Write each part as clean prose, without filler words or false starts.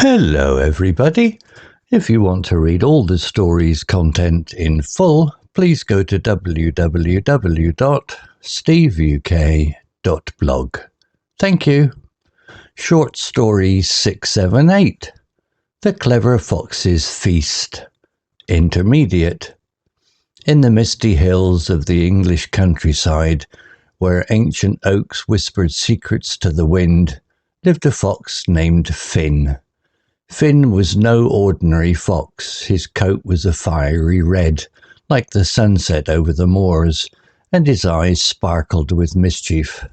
Hello everybody. If you want to read all the story's content in full, please go to www.steveuk.blog. Thank you. Short story 678. The Clever Fox's Feast. Intermediate. In the misty hills of the English countryside, where ancient oaks whispered secrets to the wind, lived a fox named Finn. Finn was no ordinary fox. His coat was a fiery red, like the sunset over the moors, and his eyes sparkled with mischief.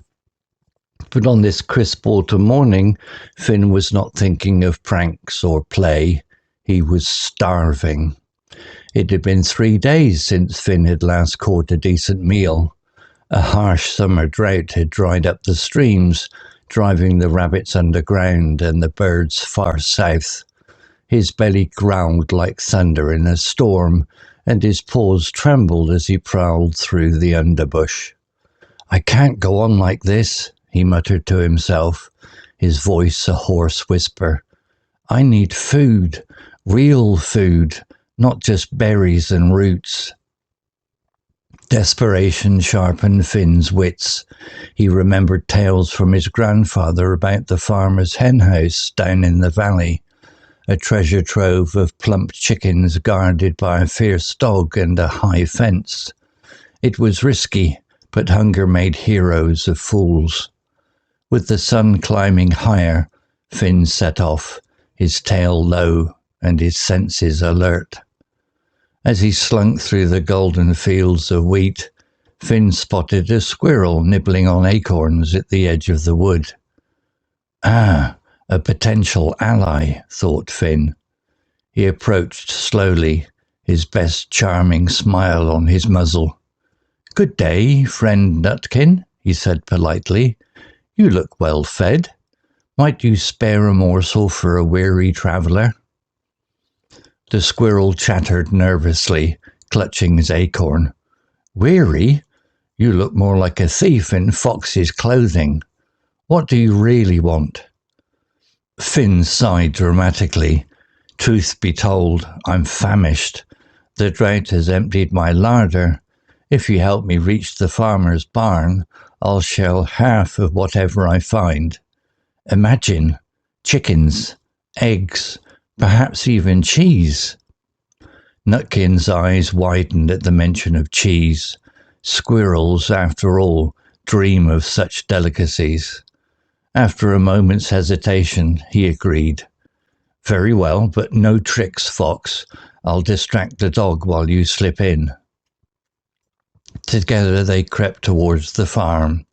But on this crisp autumn morning, Finn was not thinking of pranks or play. He was starving. It had been 3 days since Finn had last caught a decent meal. A harsh summer drought had dried up the streams, driving the rabbits underground and the birds far south. His belly growled like thunder in a storm, and his paws trembled as he prowled through the underbrush. "I can't go on like this," he muttered to himself, his voice a hoarse whisper. "I need food, real food, not just berries and roots." Desperation sharpened Finn's wits. He remembered tales from his grandfather about the farmer's henhouse down in the valley, a treasure trove of plump chickens guarded by a fierce dog and a high fence. It was risky, but hunger made heroes of fools. With the sun climbing higher, Finn set off, his tail low and his senses alert. As he slunk through the golden fields of wheat, Finn spotted a squirrel nibbling on acorns at the edge of the wood. "Ah, a potential ally," thought Finn. He approached slowly, his best charming smile on his muzzle. "Good day, friend Nutkin," he said politely. "You look well fed. Might you spare a morsel for a weary traveller?" The squirrel chattered nervously, clutching his acorn. "Weary? You look more like a thief in fox's clothing. What do you really want?" Finn sighed dramatically. "Truth be told, I'm famished. The drought has emptied my larder. If you help me reach the farmer's barn, I'll shell half of whatever I find. Imagine, chickens, eggs, perhaps even cheese." Nutkin's eyes widened at the mention of cheese. Squirrels, after all, dream of such delicacies. After a moment's hesitation, he agreed. "Very well, but no tricks, Fox. I'll distract the dog while you slip in." Together they crept towards the farm.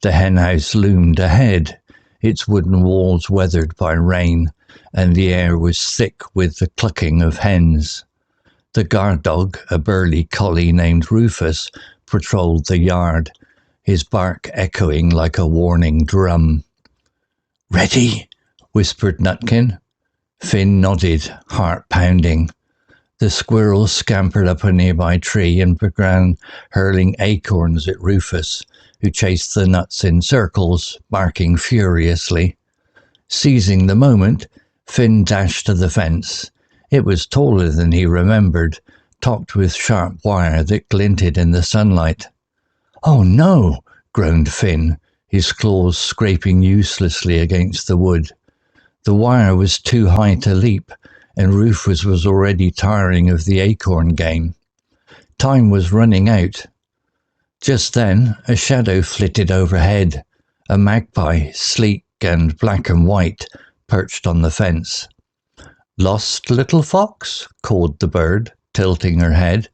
The henhouse loomed ahead, its wooden walls weathered by rain, and the air was thick with the clucking of hens. The guard dog, a burly collie named Rufus, patrolled the yard, his bark echoing like a warning drum. "Ready?" whispered Nutkin. Finn nodded, heart pounding. The squirrel scampered up a nearby tree and began hurling acorns at Rufus, who chased the nuts in circles, barking furiously. Seizing the moment, Finn dashed to the fence. It was taller than he remembered, topped with sharp wire that glinted in the sunlight. "Oh no!" groaned Finn, his claws scraping uselessly against the wood. The wire was too high to leap, and Rufus was already tiring of the acorn game. Time was running out. Just then, a shadow flitted overhead, a magpie, sleek and black and white, perched on the fence. "Lost, little fox?" called the bird, tilting her head.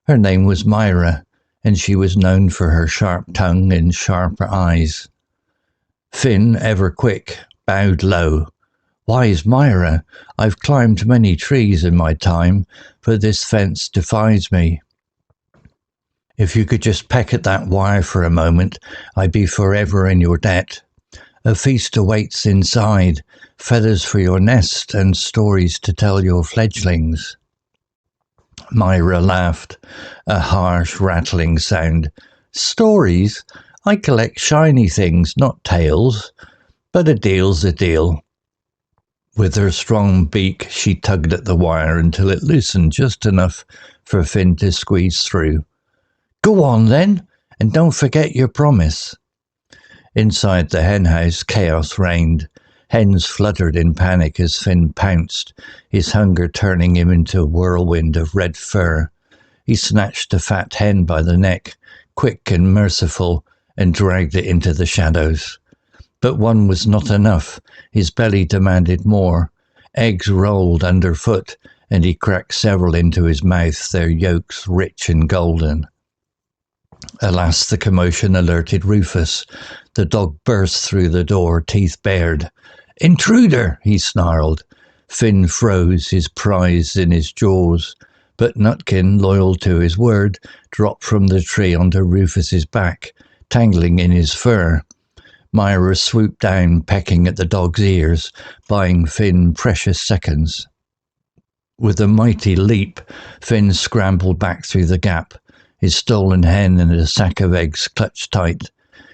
Her name was Myra, and she was known for her sharp tongue and sharper eyes. Finn, ever quick, bowed low. "Wise Myra, I've climbed many trees in my time, but this fence defies me. If you could just peck at that wire for a moment, I'd be forever in your debt. A feast awaits inside, feathers for your nest and stories to tell your fledglings." Myra laughed, a harsh, rattling sound. "Stories? I collect shiny things, not tales. But a deal's a deal." With her strong beak, she tugged at the wire until it loosened just enough for Finn to squeeze through. "Go on, then, and don't forget your promise." Inside the henhouse, chaos reigned. Hens fluttered in panic as Finn pounced, his hunger turning him into a whirlwind of red fur. He snatched a fat hen by the neck, quick and merciful, and dragged it into the shadows. But one was not enough. His belly demanded more. Eggs rolled underfoot, and he cracked several into his mouth, their yolks rich and golden. Alas, the commotion alerted Rufus. The dog burst through the door, teeth bared. "Intruder!" he snarled. Finn froze, his prize in his jaws. But Nutkin, loyal to his word, dropped from the tree onto Rufus's back, tangling in his fur. Myra swooped down, pecking at the dog's ears, buying Finn precious seconds. With a mighty leap, Finn scrambled back through the gap, his stolen hen and a sack of eggs clutched tight.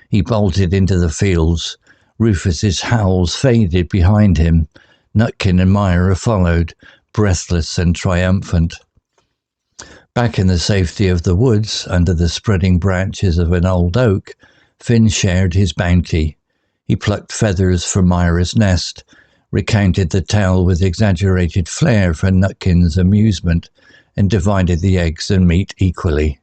He bolted into the fields. Rufus's howls faded behind him. Nutkin and Myra followed, breathless and triumphant. Back in the safety of the woods, under the spreading branches of an old oak, Finn shared his bounty. He plucked feathers for Myra's nest, recounted the tale with exaggerated flair for Nutkin's amusement, and divided the eggs and meat equally.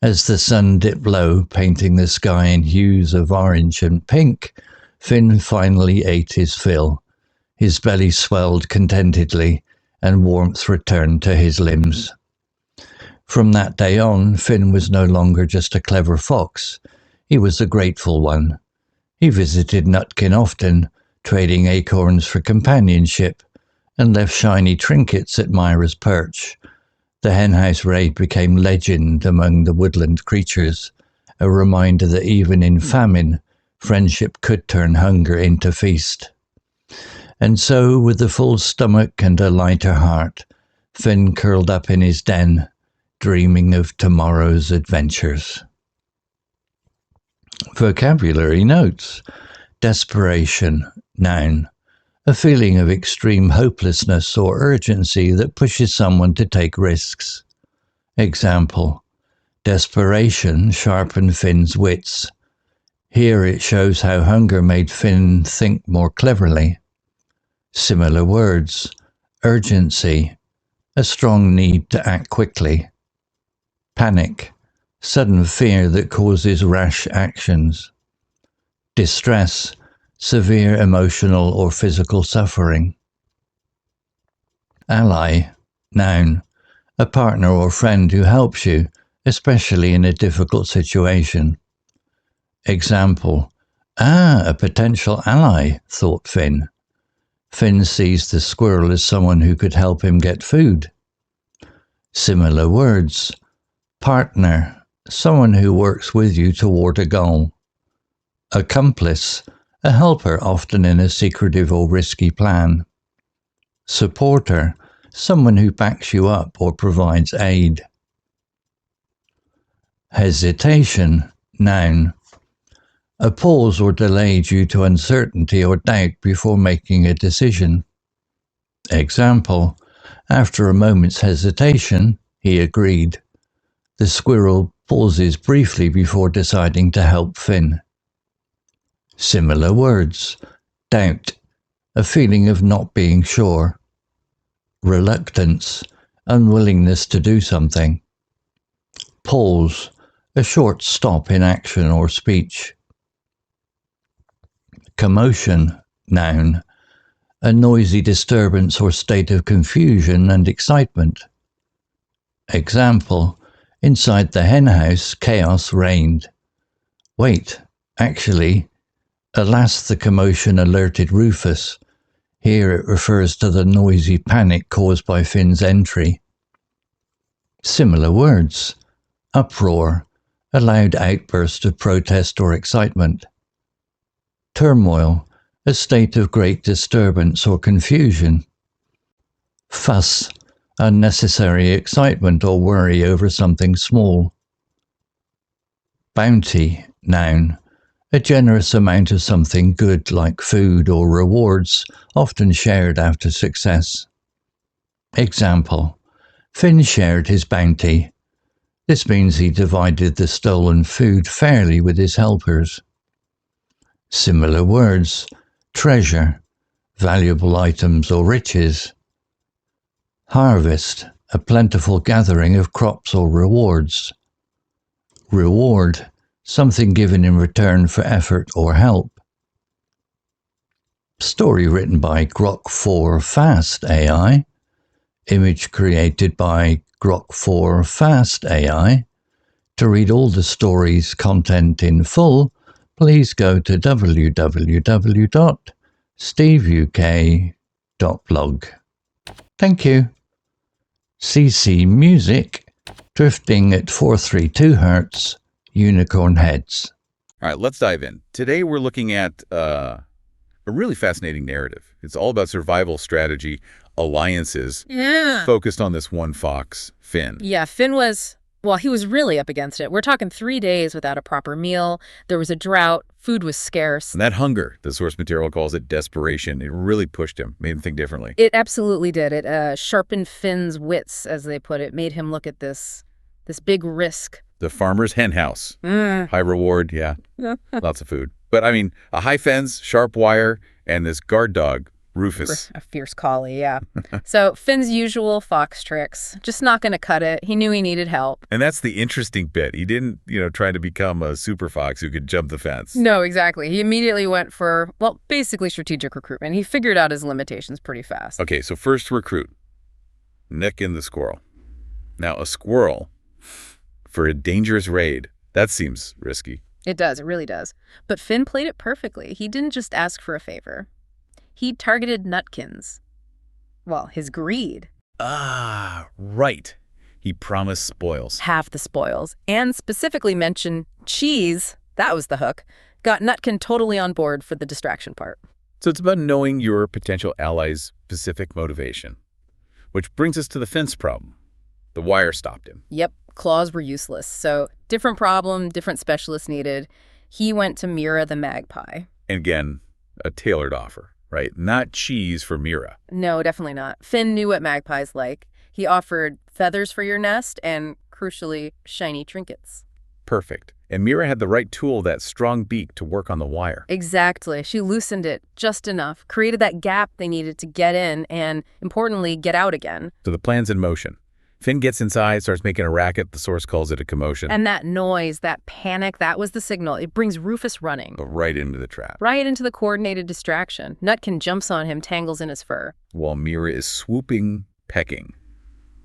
As the sun dipped low, painting the sky in hues of orange and pink, Finn finally ate his fill. His belly swelled contentedly, and warmth returned to his limbs. From that day on, Finn was no longer just a clever fox. He was a grateful one. He visited Nutkin often, trading acorns for companionship, and left shiny trinkets at Myra's perch. The henhouse raid became legend among the woodland creatures, a reminder that even in famine, friendship could turn hunger into feast. And so, with a full stomach and a lighter heart, Finn curled up in his den, dreaming of tomorrow's adventures. Vocabulary notes. Desperation, noun. A feeling of extreme hopelessness or urgency that pushes someone to take risks. Example. Desperation sharpened Finn's wits. Here it shows how hunger made Finn think more cleverly. Similar words. Urgency. A strong need to act quickly. Panic. Sudden fear that causes rash actions. Distress. Severe emotional or physical suffering. Ally, noun. A partner or friend who helps you, especially in a difficult situation. Example. A potential ally, thought Finn. Finn sees the squirrel as someone who could help him get food. Similar words. Partner, someone who works with you toward a goal. Accomplice, a helper often in a secretive or risky plan. Supporter, someone who backs you up or provides aid. Hesitation, noun. A pause or delay due to uncertainty or doubt before making a decision. Example, after a moment's hesitation, he agreed. The squirrel pauses briefly before deciding to help Finn. Similar words. Doubt, a feeling of not being sure. Reluctance, unwillingness to do something. Pause, a short stop in action or speech. Commotion, noun. A noisy disturbance or state of confusion and excitement. Example, inside the henhouse, chaos reigned. Wait, actually, alas, the commotion alerted Rufus. Here it refers to the noisy panic caused by Finn's entry. Similar words. Uproar, a loud outburst of protest or excitement. Turmoil, a state of great disturbance or confusion. Fuss, unnecessary excitement or worry over something small. Bounty, noun. A generous amount of something good like food or rewards, often shared after success. Example: Finn shared his bounty. This means he divided the stolen food fairly with his helpers. Similar words: treasure, valuable items or riches. Harvest, a plentiful gathering of crops or rewards. Reward, something given in return for effort or help. Story written by Grok 4 Fast AI. Image created by Grok 4 Fast AI. To read all the story's content in full, please go to www.steveuk.blog. Thank you. CC Music, drifting at 432 Hz, Unicorn Heads. All right, let's dive in. Today we're looking at a really fascinating narrative. It's all about survival strategy, alliances, focused on this one fox, Finn. Yeah, Finn was, well, he was really up against it. We're talking 3 days without a proper meal. There was a drought. Food was scarce. And that hunger, the source material calls it desperation, it really pushed him, made him think differently. It absolutely did. It sharpened Finn's wits, as they put it, made him look at this big risk. The farmer's henhouse. High reward, yeah. Lots of food. But I mean, a high fence, sharp wire, and this guard dog, Rufus. A fierce collie, yeah. So Finn's usual fox tricks, just not going to cut it. He knew he needed help. And that's the interesting bit. He didn't, try to become a super fox who could jump the fence. No, exactly. He immediately went for, well, basically strategic recruitment. He figured out his limitations pretty fast. Okay, so first recruit. Nick and the squirrel. Now, a squirrel for a dangerous raid, that seems risky. It does. It really does. But Finn played it perfectly. He didn't just ask for a favor. He targeted Nutkins. Well, his greed. Ah, right. He promised spoils. Half the spoils. And specifically mentioned cheese. That was the hook. Got Nutkin totally on board for the distraction part. So it's about knowing your potential ally's specific motivation. Which brings us to the fence problem. The wire stopped him. Yep. Claws were useless. So different problem, different specialists needed. He went to Mira the magpie. And again, a tailored offer. Right? Not cheese for Mira. No, definitely not. Finn knew what magpies like. He offered feathers for your nest and, crucially, shiny trinkets. Perfect. And Mira had the right tool, that strong beak, to work on the wire. Exactly. She loosened it just enough, created that gap they needed to get in and, importantly, get out again. So the plan's in motion. Finn gets inside, starts making a racket. The source calls it a commotion. And that noise, that panic, that was the signal. It brings Rufus running. Right into the trap. Right into the coordinated distraction. Nutkin jumps on him, tangles in his fur. While Mira is swooping, pecking,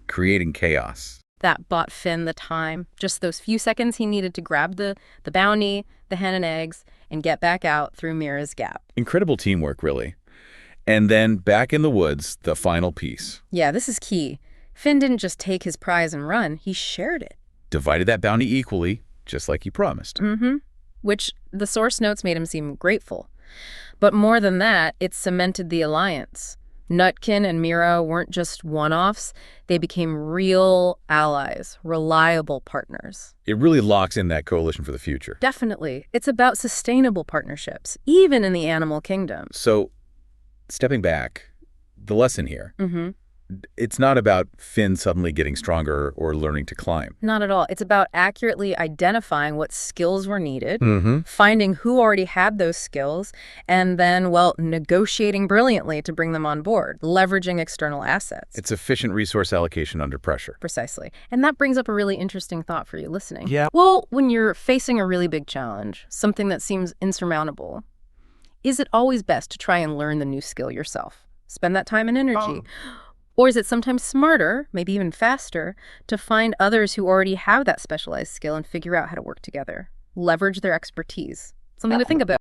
creating chaos. That bought Finn the time. Just those few seconds he needed to grab the bounty, the hen and eggs, and get back out through Mira's gap. Incredible teamwork, really. And then back in the woods, the final piece. Yeah, this is key. Finn didn't just take his prize and run, he shared it. Divided that bounty equally, just like he promised. Which the source notes made him seem grateful. But more than that, it cemented the alliance. Nutkin and Mira weren't just one-offs, they became real allies, reliable partners. It really locks in that coalition for the future. Definitely. It's about sustainable partnerships, even in the animal kingdom. So, stepping back, the lesson here. It's not about Finn suddenly getting stronger or learning to climb. Not at all. It's about accurately identifying what skills were needed, finding who already had those skills, and then, well, negotiating brilliantly to bring them on board, leveraging external assets. It's efficient resource allocation under pressure. Precisely. And that brings up a really interesting thought for you listening. Yeah. Well, when you're facing a really big challenge, something that seems insurmountable, is it always best to try and learn the new skill yourself? Spend that time and energy. Or is it sometimes smarter, maybe even faster, to find others who already have that specialized skill and figure out how to work together? Leverage their expertise. Something to think about.